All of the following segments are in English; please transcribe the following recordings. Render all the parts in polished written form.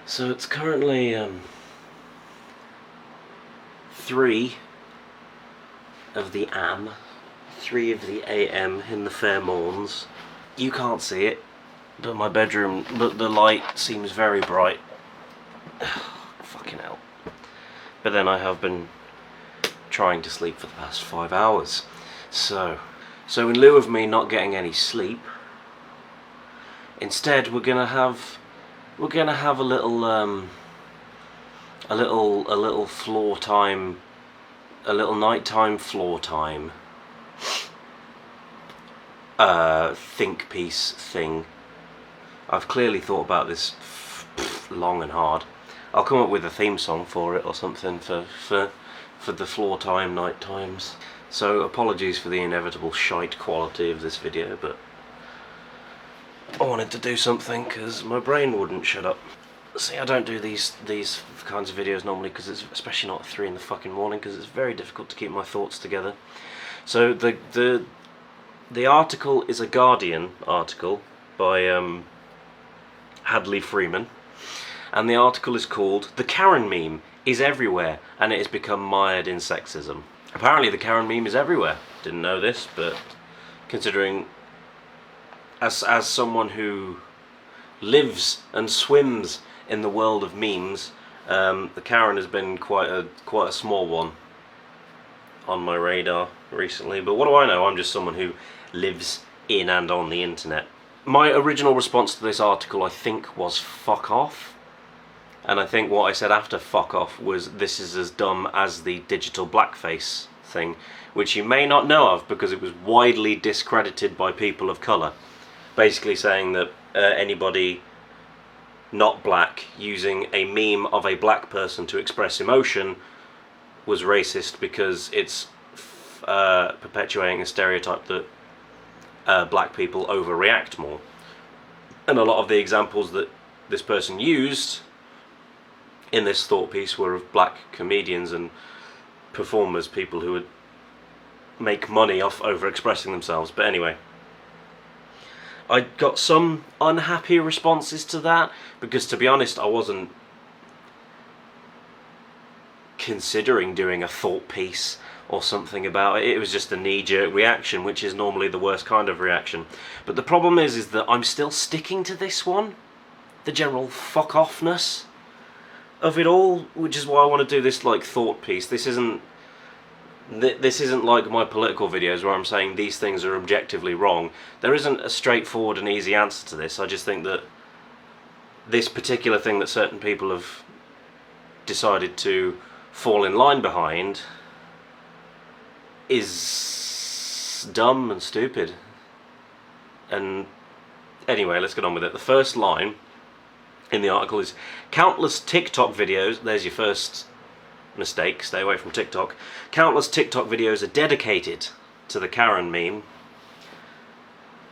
So it's currently 3 of the AM, 3 of the AM in the fair morns. You can't see it, but my bedroom, but the light seems very bright. Fucking hell. But then I have been trying to sleep for the past 5 hours. So in lieu of me not getting any sleep, instead we're gonna have a little floor time, a little nighttime floor time think piece thing. I've clearly thought about this long and hard. I'll come up with a theme song for it or something for the floor time night times. So apologies for the inevitable shite quality of this video, but I wanted to do something because my brain wouldn't shut up. See, I don't do these kinds of videos normally, because it's especially not 3 in the fucking morning, because it's very difficult to keep my thoughts together. So the article is a Guardian article by Hadley Freeman, and the article is called "The Karen Meme is Everywhere and it has become mired in sexism." Apparently the Karen meme is everywhere. Didn't know this, but considering as someone who lives and swims in the world of memes, the Karen has been quite a small one on my radar recently. But what do I know? I'm just someone who lives in and on the internet. My original response to this article, I think, was "fuck off." And I think what I said after "fuck off" was, "This is as dumb as the digital blackface thing," which you may not know of because it was widely discredited by people of colour. Basically saying that anybody not black using a meme of a black person to express emotion was racist because it's perpetuating a stereotype that black people overreact more. And a lot of the examples that this person used in this thought piece were of black comedians and performers, people who would make money off over-expressing themselves. But anyway, I got some unhappy responses to that, because to be honest I wasn't considering doing a thought piece or something about it. It was just a knee-jerk reaction, which is normally the worst kind of reaction. But the problem is that I'm still sticking to this one, the general fuck-offness of it all, which is why I want to do this like thought piece. This isn't like my political videos where I'm saying these things are objectively wrong. There isn't a straightforward and easy answer to this. I just think that this particular thing that certain people have decided to fall in line behind is dumb and stupid. And anyway, let's get on with it. The first line in the article is, "Countless TikTok videos," there's your first mistake, stay away from TikTok. "Countless TikTok videos are dedicated to the Karen meme.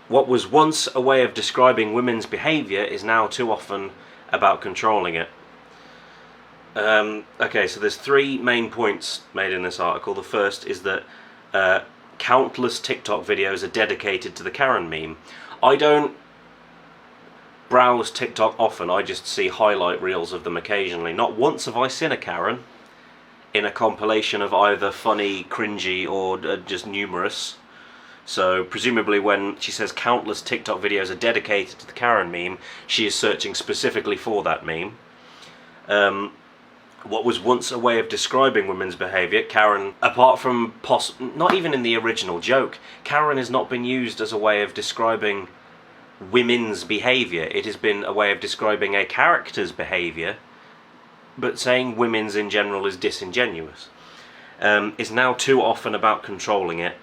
What was once a way of describing women's behaviour is now too often about controlling it." Okay, so there's 3 main points made in this article. The first is that countless TikTok videos are dedicated to the Karen meme. I don't browse TikTok often, I just see highlight reels of them occasionally. Not once have I seen a Karen in a compilation of either funny, cringy, or just numerous. So presumably when she says countless TikTok videos are dedicated to the Karen meme, she is searching specifically for that meme. What was once a way of describing women's behaviour, Karen, apart from not even in the original joke, Karen has not been used as a way of describing women's behaviour. It has been a way of describing a character's behaviour, but saying women's in general is disingenuous. Is now too often about controlling it.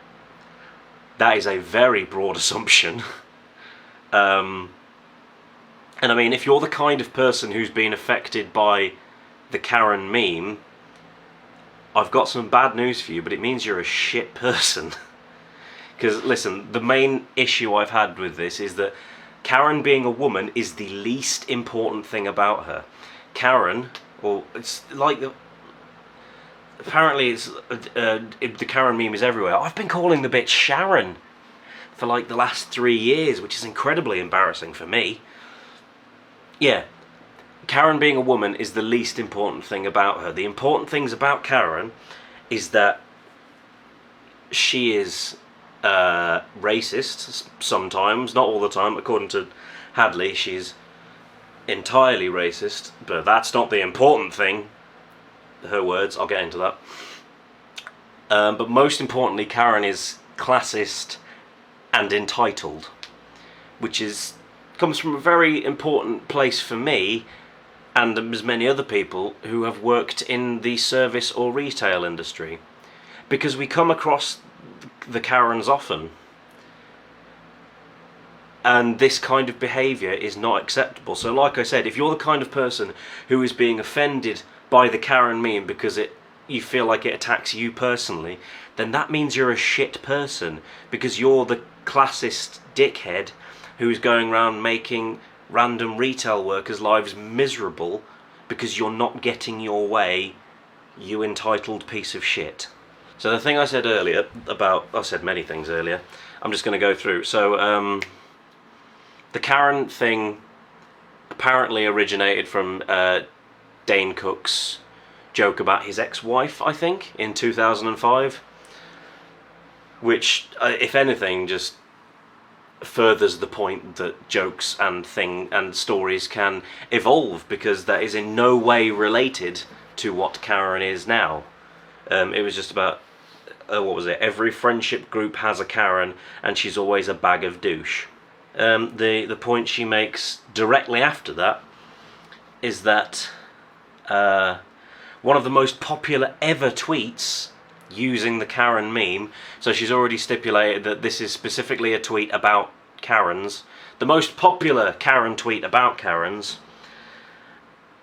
That is a very broad assumption. And I mean, if you're the kind of person who's been affected by the Karen meme, I've got some bad news for you, but it means you're a shit person. Because, listen, the main issue I've had with this is that Karen being a woman is the least important thing about her. Karen, or it's like apparently it's the Karen meme is everywhere. I've been calling the bitch Sharon for like the last 3 years, which is incredibly embarrassing for me. Yeah, Karen being a woman is the least important thing about her. The important things about Karen is that she is racist sometimes, not all the time. According to Hadley, she's entirely racist, but that's not the important thing. Her words, I'll get into that. But most importantly, Karen is classist and entitled, which comes from a very important place for me and as many other people who have worked in the service or retail industry, because we come across the Karens often, and this kind of behaviour is not acceptable. So like I said, if you're the kind of person who is being offended by the Karen meme because you feel like it attacks you personally, then that means you're a shit person, because you're the classist dickhead who's going around making random retail workers' lives miserable because you're not getting your way, you entitled piece of shit. So the thing I said earlier I said many things earlier, I'm just going to go through. So the Karen thing apparently originated from Dane Cook's joke about his ex-wife, I think, in 2005, which, if anything, just furthers the point that jokes and stories can evolve, because that is in no way related to what Karen is now. It was just about, what was it? Every friendship group has a Karen, and she's always a bag of douche. The point she makes directly after that is that one of the most popular ever tweets using the Karen meme, so she's already stipulated that this is specifically a tweet about Karens. The most popular Karen tweet about Karens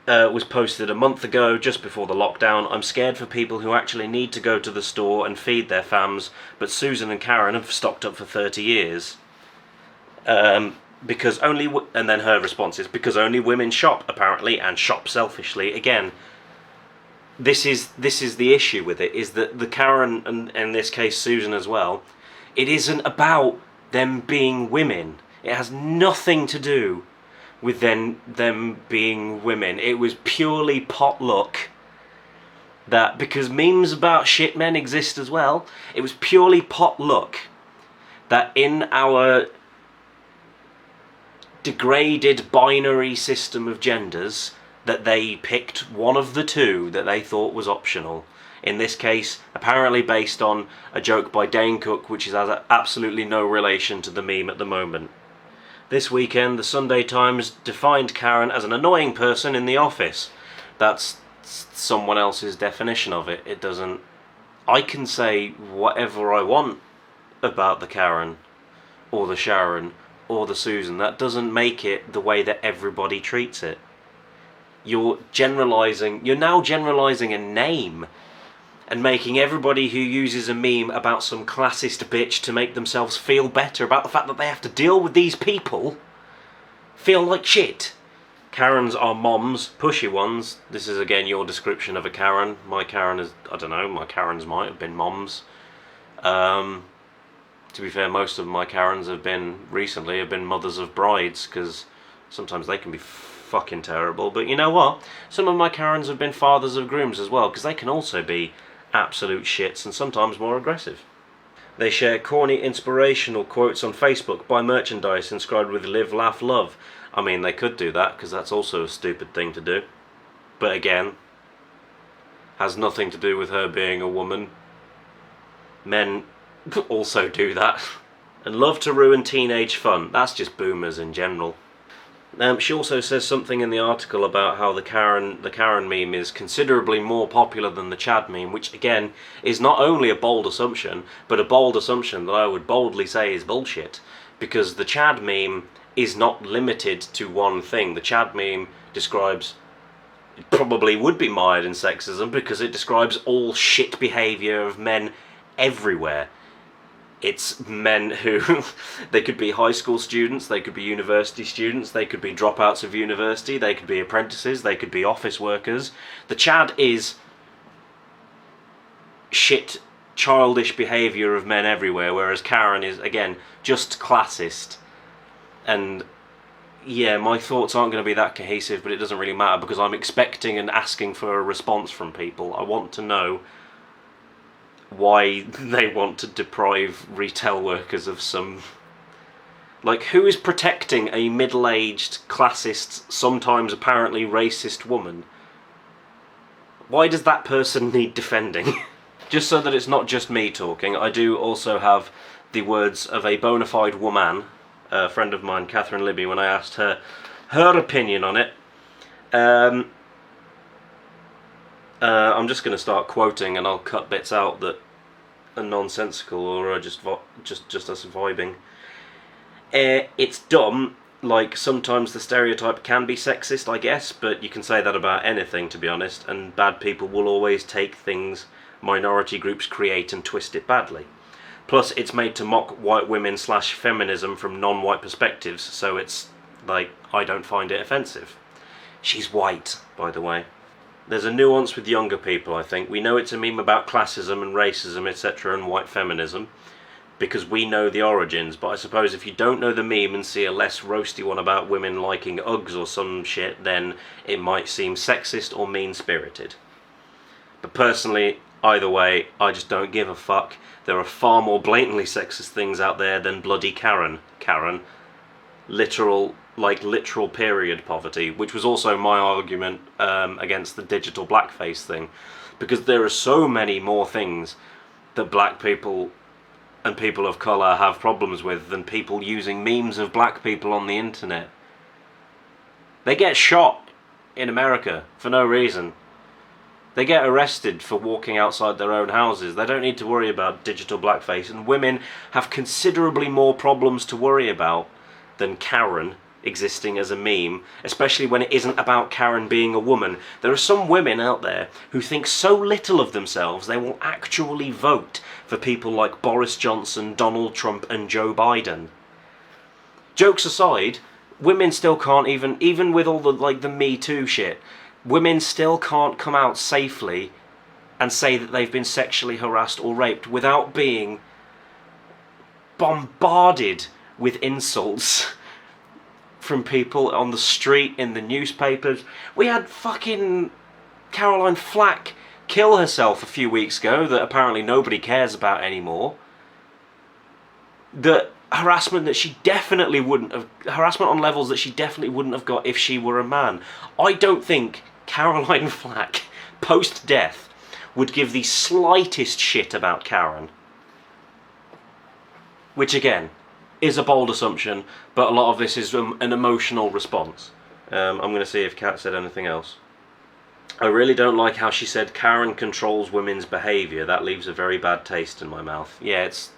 was posted a month ago, just before the lockdown. I'm scared for people who actually need to go to the store and feed their fams, but Susan and Karen have stocked up for 30 years. Because only, and then her response is, because only women shop, apparently, and shop selfishly. Again, this is the issue with it, is that the Karen, and in this case Susan as well, it isn't about them being women. It has nothing to do with them being women. It was purely pot luck. That, because memes about shit men exist as well, it was purely pot luck that in our degraded binary system of genders, that they picked one of the two that they thought was optional. In this case, apparently based on a joke by Dane Cook, which has absolutely no relation to the meme at the moment. This weekend, the Sunday Times defined Karen as an annoying person in the office. That's someone else's definition of it. It doesn't... I can say whatever I want about the Karen, or the Sharon, or the Susan. That doesn't make it the way that everybody treats it. You're now generalising a name and making everybody who uses a meme about some classist bitch to make themselves feel better about the fact that they have to deal with these people feel like shit. Karens are moms, pushy ones. This is again your description of a Karen. My Karen is, I don't know, my Karens might have been moms. To be fair, most of my Karens have been mothers of brides, because sometimes they can be fucking terrible. But you know what? Some of my Karens have been fathers of grooms as well, because they can also be absolute shits and sometimes more aggressive. They share corny inspirational quotes on Facebook, buy merchandise inscribed with live, laugh, love. I mean, they could do that, because that's also a stupid thing to do. But again, has nothing to do with her being a woman. Men also do that. And love to ruin teenage fun. That's just boomers in general. She also says something in the article about how the Karen meme is considerably more popular than the Chad meme, which again is not only a bold assumption, but a bold assumption that I would boldly say is bullshit. Because the Chad meme is not limited to one thing. The Chad meme describes, it probably would be mired in sexism, because it describes all shit behaviour of men everywhere. It's men who, they could be high school students, they could be university students, they could be dropouts of university, they could be apprentices, they could be office workers. The Chad is shit, childish behaviour of men everywhere, whereas Karen is, again, just classist. And yeah, my thoughts aren't going to be that cohesive, but it doesn't really matter because I'm expecting and asking for a response from people. I want to know why they want to deprive retail workers of some... Like, who is protecting a middle-aged, classist, sometimes apparently racist woman? Why does that person need defending? Just so that it's not just me talking, I do also have the words of a bona fide woman, a friend of mine, Catherine Libby, when I asked her opinion on it. I'm just going to start quoting, and I'll cut bits out that are nonsensical or are just us vibing. It's dumb. Like, sometimes the stereotype can be sexist, I guess, but you can say that about anything, to be honest, and bad people will always take things minority groups create and twist it badly. Plus, it's made to mock white women / feminism from non-white perspectives, so it's, like, I don't find it offensive. She's white, by the way. There's a nuance with younger people, I think. We know it's a meme about classism and racism, etc., and white feminism, because we know the origins, but I suppose if you don't know the meme and see a less roasty one about women liking Uggs or some shit, then it might seem sexist or mean-spirited. But personally, either way, I just don't give a fuck. There are far more blatantly sexist things out there than bloody Karen. Literal period poverty, which was also my argument against the digital blackface thing, because there are so many more things that black people and people of colour have problems with than people using memes of black people on the internet. They get shot in America for no reason. They get arrested for walking outside their own houses. They don't need to worry about digital blackface, and women have considerably more problems to worry about than Karen existing as a meme, especially when it isn't about Karen being a woman. There are some women out there who think so little of themselves they will actually vote for people like Boris Johnson, Donald Trump and Joe Biden. Jokes aside, women still can't even with all the Me Too shit, women still can't come out safely and say that they've been sexually harassed or raped without being bombarded with insults from people on the street, in the newspapers. We had fucking Caroline Flack kill herself a few weeks ago that apparently nobody cares about anymore. The harassment that she definitely wouldn't have... Harassment on levels that she definitely wouldn't have got if she were a man. I don't think Caroline Flack, post-death, would give the slightest shit about Karen. Which, again, is a bold assumption, but a lot of this is an emotional response. I'm going to see if Kat said anything else. I really don't like how she said Karen controls women's behaviour. That leaves a very bad taste in my mouth. Yeah, it's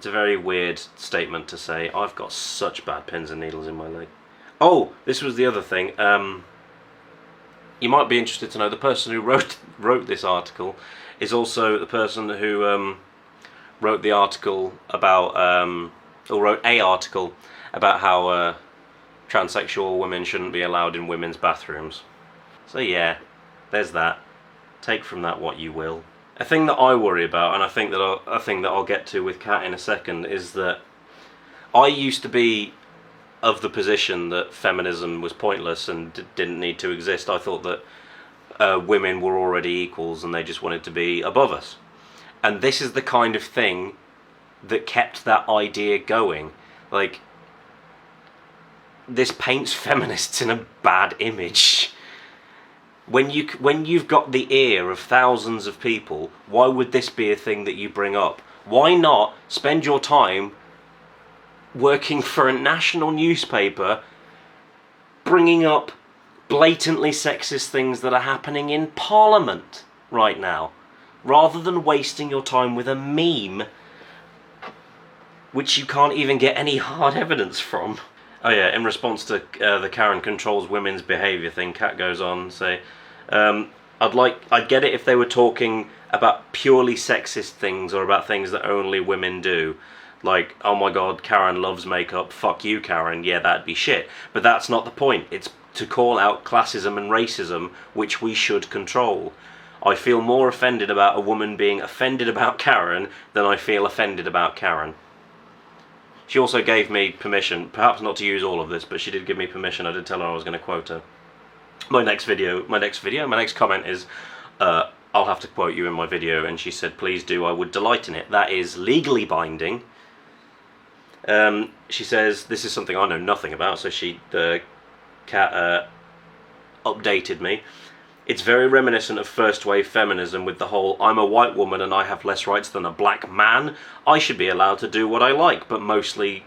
a very weird statement to say. I've got such bad pins and needles in my leg. Oh, this was the other thing. You might be interested to know the person who wrote this article is also the person who wrote the article about... or wrote a article about how transsexual women shouldn't be allowed in women's bathrooms. So yeah, there's that. Take from that what you will. A thing that I worry about, and I think that I'll get to with Kat in a second, is that I used to be of the position that feminism was pointless and didn't need to exist. I thought that women were already equals and they just wanted to be above us. And this is the kind of thing that kept that idea going. Like, this paints feminists in a bad image. When you've got the ear of thousands of people, why would this be a thing that you bring up? Why not spend your time working for a national newspaper bringing up blatantly sexist things that are happening in Parliament right now, rather than wasting your time with a meme which you can't even get any hard evidence from? Oh yeah, in response to the Karen controls women's behaviour thing, Kat goes on to say, I'd get it if they were talking about purely sexist things or about things that only women do. Like, oh my god, Karen loves makeup, fuck you Karen, yeah, that'd be shit. But that's not the point. It's to call out classism and racism, which we should control. I feel more offended about a woman being offended about Karen than I feel offended about Karen. She also gave me permission, perhaps not to use all of this, but she did give me permission. I did tell her I was going to quote her. My next comment is, I'll have to quote you in my video, and she said, please do, I would delight in it. That is legally binding. She says, this is something I know nothing about, so Kat updated me. It's very reminiscent of first wave feminism with the whole, I'm a white woman and I have less rights than a black man, I should be allowed to do what I like, but mostly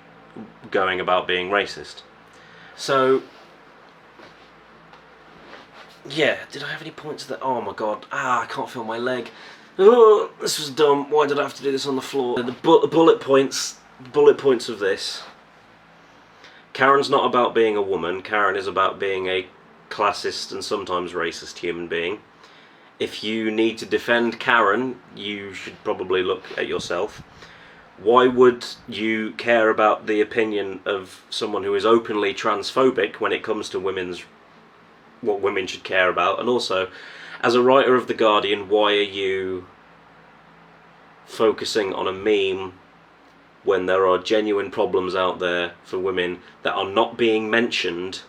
going about being racist. So, yeah, did I have any points that, oh my god, I can't feel my leg. Oh, this was dumb, why did I have to do this on the floor? The bullet points of this. Karen's not about being a woman, Karen is about being a classist and sometimes racist human being. If you need to defend Karen, you should probably look at yourself. Why would you care about the opinion of someone who is openly transphobic when it comes to what women should care about? And also, as a writer of The Guardian, why are you focusing on a meme when there are genuine problems out there for women that are not being mentioned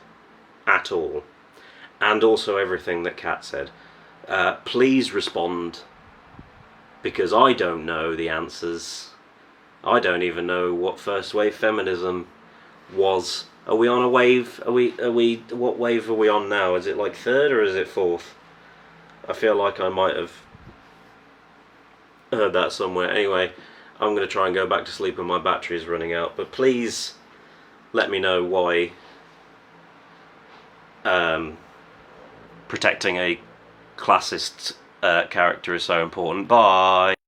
at all? And also everything that Kat said. Please respond, because I don't know the answers. I don't even know what first wave feminism was. Are we on a wave? What wave are we on now? Is it like third or is it fourth? I feel like I might have heard that somewhere. Anyway, I'm going to try and go back to sleep and my battery is running out. But please let me know why protecting a classist character is so important. Bye!